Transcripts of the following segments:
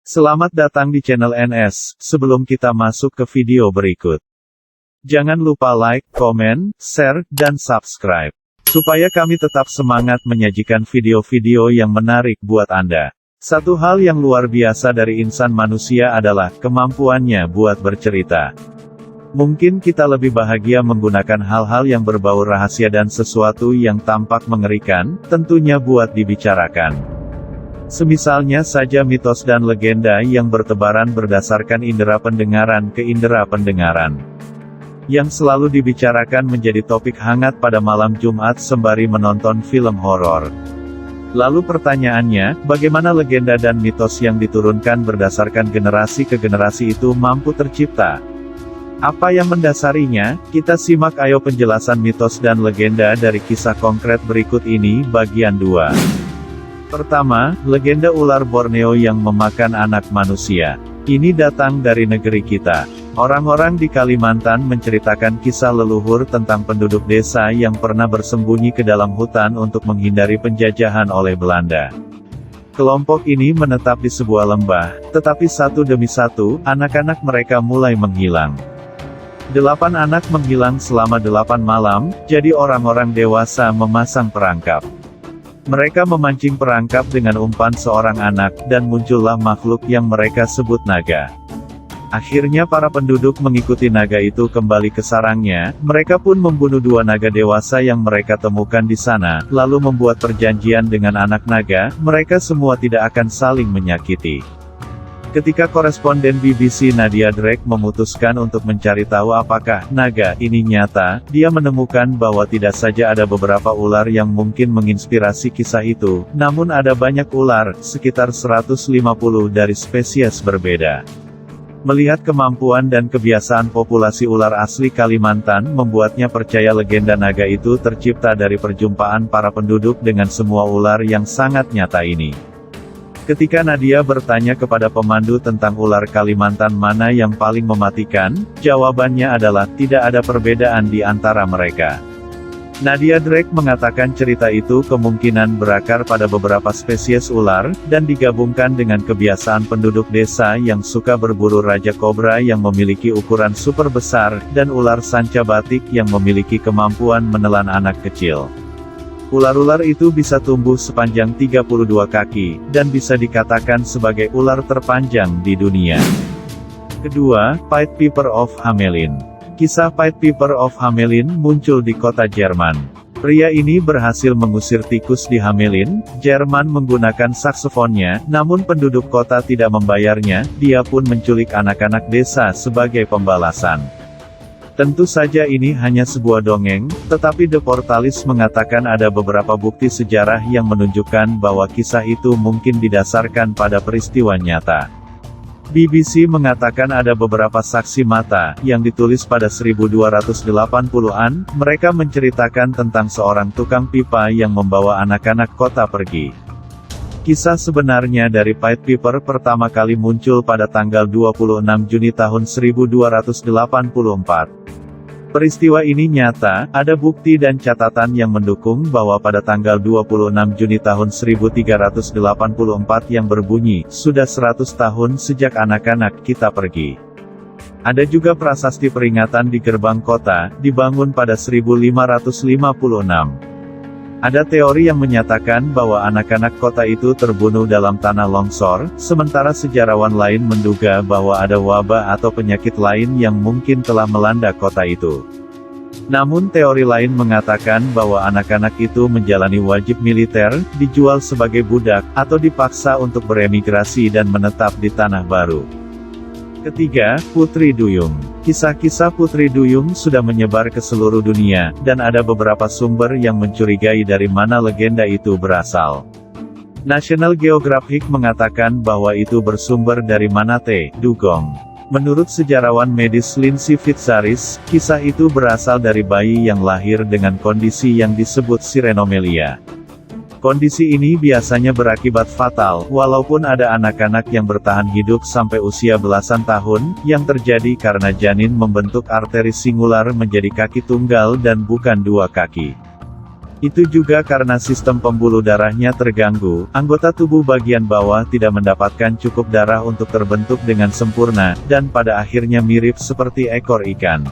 Selamat datang di channel NS. Sebelum kita masuk ke video berikut, jangan lupa like, komen, share, dan subscribe, supaya kami tetap semangat menyajikan video-video yang menarik buat Anda. Satu hal yang luar biasa dari insan manusia adalah kemampuannya buat bercerita. Mungkin kita lebih bahagia menggunakan hal-hal yang berbau rahasia dan sesuatu yang tampak mengerikan, tentunya buat dibicarakan. Semisalnya saja mitos dan legenda yang bertebaran berdasarkan indera pendengaran ke indera pendengaran, yang selalu dibicarakan menjadi topik hangat pada malam Jumat sembari menonton film horor. Lalu pertanyaannya, bagaimana legenda dan mitos yang diturunkan berdasarkan generasi ke generasi itu mampu tercipta? Apa yang mendasarinya? Kita simak ayo penjelasan mitos dan legenda dari kisah konkret berikut ini bagian 2. Pertama, legenda ular Borneo yang memakan anak manusia. Ini datang dari negeri kita. Orang-orang di Kalimantan menceritakan kisah leluhur tentang penduduk desa yang pernah bersembunyi ke dalam hutan untuk menghindari penjajahan oleh Belanda. Kelompok ini menetap di sebuah lembah, tetapi satu demi satu, anak-anak mereka mulai menghilang. 8 anak menghilang selama 8 malam, jadi orang-orang dewasa memasang perangkap. Mereka memancing perangkap dengan umpan seorang anak, dan muncullah makhluk yang mereka sebut naga. Akhirnya para penduduk mengikuti naga itu kembali ke sarangnya, mereka pun membunuh 2 naga dewasa yang mereka temukan di sana, lalu membuat perjanjian dengan anak naga, mereka semua tidak akan saling menyakiti. Ketika koresponden BBC Nadia Drake memutuskan untuk mencari tahu apakah naga ini nyata, dia menemukan bahwa tidak saja ada beberapa ular yang mungkin menginspirasi kisah itu, namun ada banyak ular, sekitar 150 dari spesies berbeda. Melihat kemampuan dan kebiasaan populasi ular asli Kalimantan membuatnya percaya legenda naga itu tercipta dari perjumpaan para penduduk dengan semua ular yang sangat nyata ini. Ketika Nadia bertanya kepada pemandu tentang ular Kalimantan mana yang paling mematikan, jawabannya adalah tidak ada perbedaan di antara mereka. Nadia Drake mengatakan cerita itu kemungkinan berakar pada beberapa spesies ular, dan digabungkan dengan kebiasaan penduduk desa yang suka berburu raja kobra yang memiliki ukuran super besar, dan ular sanca batik yang memiliki kemampuan menelan anak kecil. Ular-ular itu bisa tumbuh sepanjang 32 kaki, dan bisa dikatakan sebagai ular terpanjang di dunia. Kedua, Pied Piper of Hamelin. Kisah Pied Piper of Hamelin muncul di kota Jerman. Pria ini berhasil mengusir tikus di Hamelin, Jerman menggunakan saksofonnya, namun penduduk kota tidak membayarnya, dia pun menculik anak-anak desa sebagai pembalasan. Tentu saja ini hanya sebuah dongeng, tetapi The Portalist mengatakan ada beberapa bukti sejarah yang menunjukkan bahwa kisah itu mungkin didasarkan pada peristiwa nyata. BBC mengatakan ada beberapa saksi mata, yang ditulis pada 1280-an, mereka menceritakan tentang seorang tukang pipa yang membawa anak-anak kota pergi. Kisah sebenarnya dari Pied Piper pertama kali muncul pada tanggal 26 Juni tahun 1284. Peristiwa ini nyata, ada bukti dan catatan yang mendukung bahwa pada tanggal 26 Juni tahun 1384 yang berbunyi, sudah 100 tahun sejak anak-anak kita pergi. Ada juga prasasti peringatan di gerbang kota, dibangun pada 1556. Ada teori yang menyatakan bahwa anak-anak kota itu terbunuh dalam tanah longsor, sementara sejarawan lain menduga bahwa ada wabah atau penyakit lain yang mungkin telah melanda kota itu. Namun teori lain mengatakan bahwa anak-anak itu menjalani wajib militer, dijual sebagai budak, atau dipaksa untuk beremigrasi dan menetap di tanah baru. Ketiga, Putri Duyung. Kisah-kisah Putri Duyung sudah menyebar ke seluruh dunia, dan ada beberapa sumber yang mencurigai dari mana legenda itu berasal. National Geographic mengatakan bahwa itu bersumber dari Manatee, Dugong. Menurut sejarawan medis Lindsay Fitzaris, kisah itu berasal dari bayi yang lahir dengan kondisi yang disebut sirenomelia. Kondisi ini biasanya berakibat fatal, walaupun ada anak-anak yang bertahan hidup sampai usia belasan tahun, yang terjadi karena janin membentuk arteri singular menjadi kaki tunggal dan bukan 2 kaki. Itu juga karena sistem pembuluh darahnya terganggu, anggota tubuh bagian bawah tidak mendapatkan cukup darah untuk terbentuk dengan sempurna, dan pada akhirnya mirip seperti ekor ikan.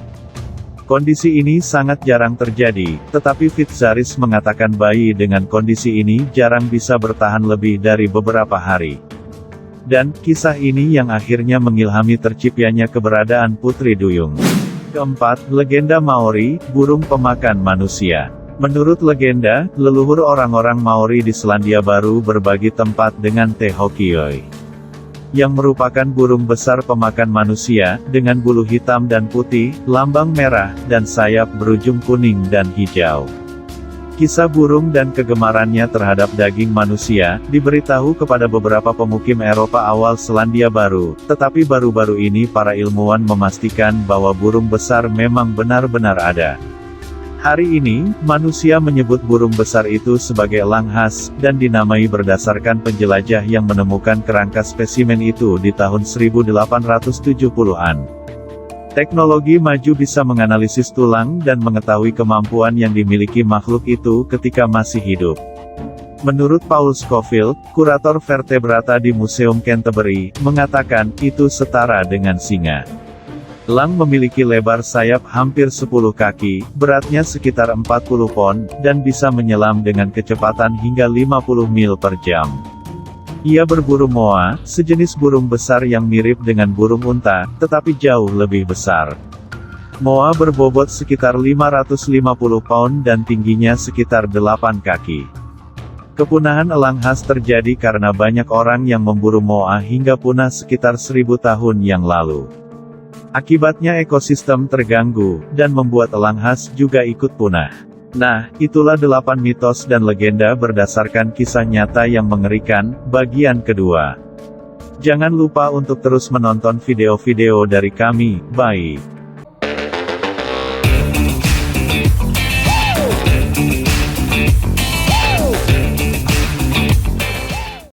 Kondisi ini sangat jarang terjadi, tetapi Fitzaris mengatakan bayi dengan kondisi ini jarang bisa bertahan lebih dari beberapa hari. Dan, kisah ini yang akhirnya mengilhami terciptanya keberadaan Putri Duyung. Keempat, legenda Maori, burung pemakan manusia. Menurut legenda, leluhur orang-orang Maori di Selandia Baru berbagi tempat dengan Te Hokioi, yang merupakan burung besar pemakan manusia, dengan bulu hitam dan putih, lambang merah, dan sayap berujung kuning dan hijau. Kisah burung dan kegemarannya terhadap daging manusia, diberitahu kepada beberapa pemukim Eropa awal Selandia Baru, tetapi baru-baru ini para ilmuwan memastikan bahwa burung besar memang benar-benar ada. Hari ini, manusia menyebut burung besar itu sebagai elang khas, dan dinamai berdasarkan penjelajah yang menemukan kerangka spesimen itu di tahun 1870-an. Teknologi maju bisa menganalisis tulang dan mengetahui kemampuan yang dimiliki makhluk itu ketika masih hidup. Menurut Paul Scofield, kurator vertebrata di Museum Canterbury, mengatakan, itu setara dengan singa. Elang memiliki lebar sayap hampir 10 kaki, beratnya sekitar 40 pon, dan bisa menyelam dengan kecepatan hingga 50 mil per jam. Ia berburu moa, sejenis burung besar yang mirip dengan burung unta, tetapi jauh lebih besar. Moa berbobot sekitar 550 pound dan tingginya sekitar 8 kaki. Kepunahan elang khas terjadi karena banyak orang yang memburu moa hingga punah sekitar 1000 tahun yang lalu. Akibatnya ekosistem terganggu, dan membuat elang khas juga ikut punah. Nah, itulah 8 mitos dan legenda berdasarkan kisah nyata yang mengerikan, bagian kedua. Jangan lupa untuk terus menonton video-video dari kami, bye.